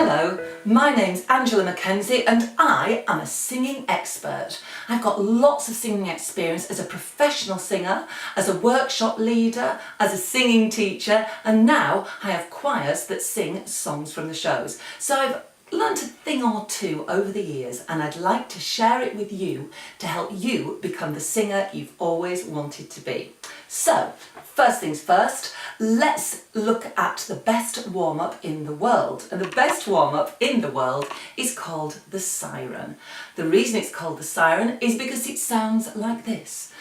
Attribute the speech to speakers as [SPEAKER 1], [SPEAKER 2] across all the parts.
[SPEAKER 1] Hello, my name's Angela Mackenzie and I am a singing expert. I've got lots of singing experience as a professional singer, as a workshop leader, as a singing teacher, and now I have choirs that sing songs from the shows. So I've learned a thing or two over the years and I'd like to share it with you to help you become the singer you've always wanted to be. So, first things first, let's look at the best warm-up in the world. And the best warm-up in the world is called the siren. The reason it's called the siren is because it sounds like this.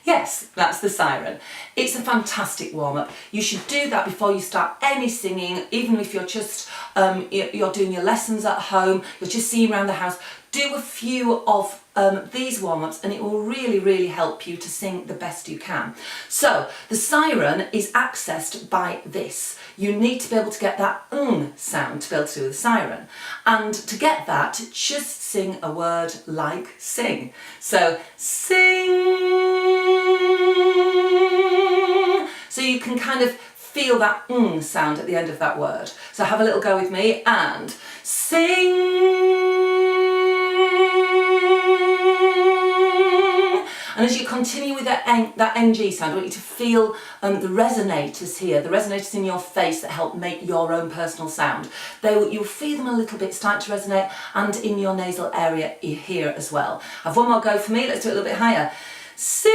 [SPEAKER 1] Yes, that's the siren. It's a fantastic warm-up. You should do that before you start any singing, even if you're just you're doing your lessons at home, you're just singing around the house. Do a few of these warm-ups and it will really help you to sing the best you can. So the siren is accessed by this. You need to be able to get that sound to be able to do the siren. And to get that, just sing a word like sing. So sing. So you can kind of feel that sound at the end of that word. So have a little go with me and sing. And as you continue with that NG sound, I want you to feel the resonators here, the resonators in your face that help make your own personal sound. You'll feel them a little bit start to resonate and in your nasal area here as well. Have one more go for me, let's do it a little bit higher. Sing.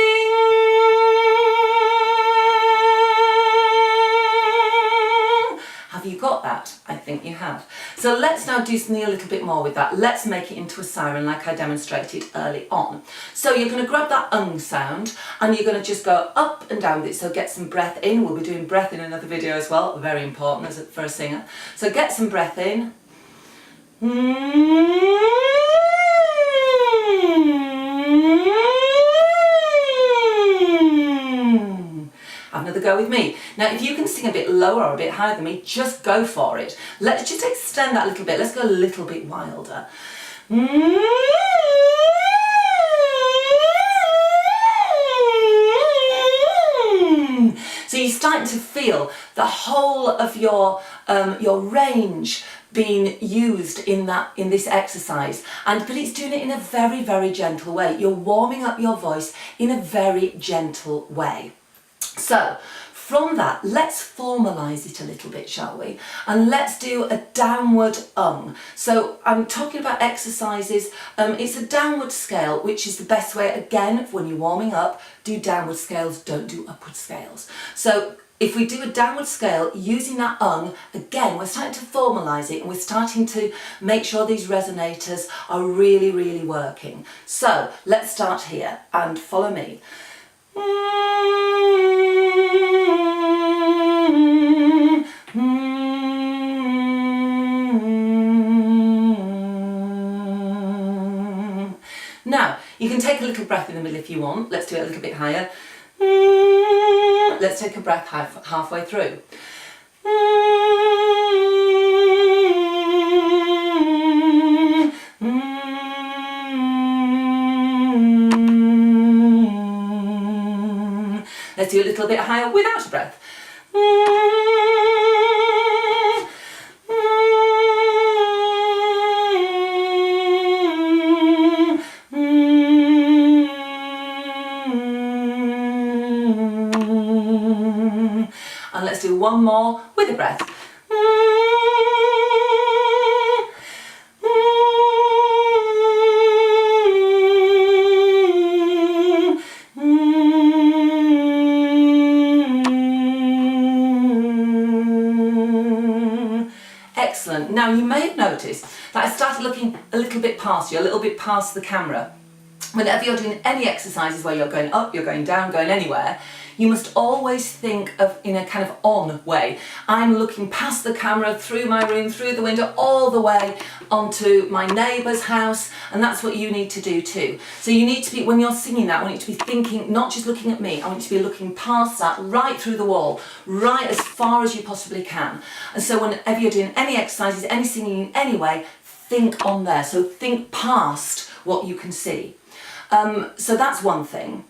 [SPEAKER 1] Have you got that? I think you have. So let's now do something a little bit more with that. Let's make it into a siren like I demonstrated early on. So you're going to grab that sound and you're going to just go up and down with it. So get some breath in. We'll be doing breath in another video as well. Very important for a singer. So get some breath in. Have another go with me. Now if you can sing a bit lower or a bit higher than me, just go for it. Let's just extend that a little bit. Let's go a little bit wilder. So you're starting to feel the whole of your range being used in this exercise, but it's doing it in a very gentle way. You're warming up your voice in a very gentle way. So from that, let's formalise it a little bit, shall we? And let's do a downward So I'm talking about exercises. It's a downward scale, which is the best way, again, when you're warming up, do downward scales, don't do upward scales. So if we do a downward scale using that again, we're starting to formalise it and we're starting to make sure these resonators are really working. So let's start here and follow me. Now, you can take a little breath in the middle if you want. Let's do it a little bit higher. Let's take a breath halfway through. Let's do a little bit higher without a breath. And let's do one more with a breath. Excellent. Now you may have noticed that I started looking a little bit past you, a little bit past the camera. Whenever you're doing any exercises where you're going up, you're going down, going anywhere, you must always think of in a kind of on way. I'm looking past the camera, through my room, through the window, all the way onto my neighbour's house, and that's what you need to do too. So you need to be, when you're singing that, I want you to be thinking, not just looking at me, I want you to be looking past that, right through the wall, right as far as you possibly can. And so whenever you're doing any exercises, any singing in any way, think on there. So think past what you can see. So that's one thing.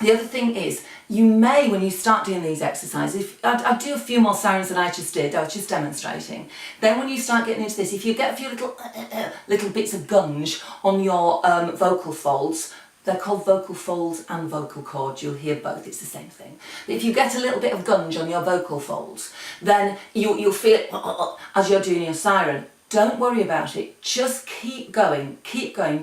[SPEAKER 1] The other thing is, you may, when you start doing these exercises, I'd do a few more sirens than I just did, I was just demonstrating. Then when you start getting into this, if you get a few little bits of gunge on your vocal folds, they're called vocal folds and vocal cords, you'll hear both, it's the same thing. But if you get a little bit of gunge on your vocal folds, then you'll feel it as you're doing your siren. Don't worry about it, just keep going,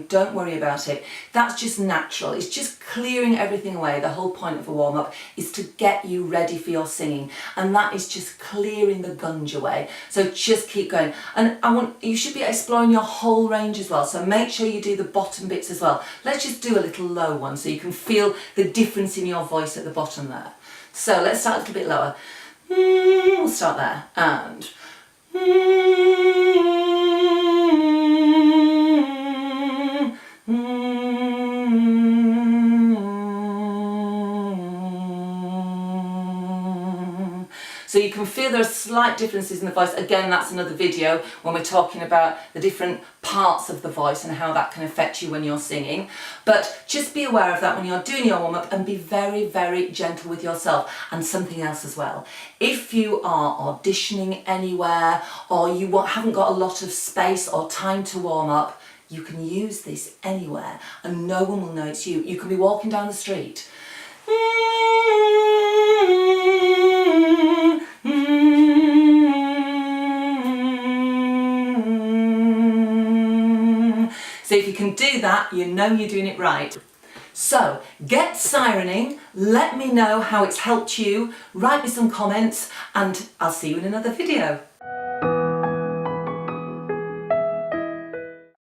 [SPEAKER 1] don't worry about it. That's just natural, it's just clearing everything away. The whole point of a warm-up is to get you ready for your singing, and that is just clearing the gunge away. So just keep going. And you should be exploring your whole range as well, so make sure you do the bottom bits as well. Let's just do a little low one so you can feel the difference in your voice at the bottom there. So let's start a little bit lower. We'll start there, and so you can feel there are slight differences in the voice. Again, that's another video when we're talking about the different parts of the voice and how that can affect you when you're singing. But just be aware of that when you're doing your warm-up, and be very, very gentle with yourself. And something else as well. If you are auditioning anywhere, or you haven't got a lot of space or time to warm up, you can use this anywhere and no one will know it's you. You can be walking down the street. So if you can do that, you know you're doing it right. So get sirening, let me know how it's helped you, write me some comments, and I'll see you in another video.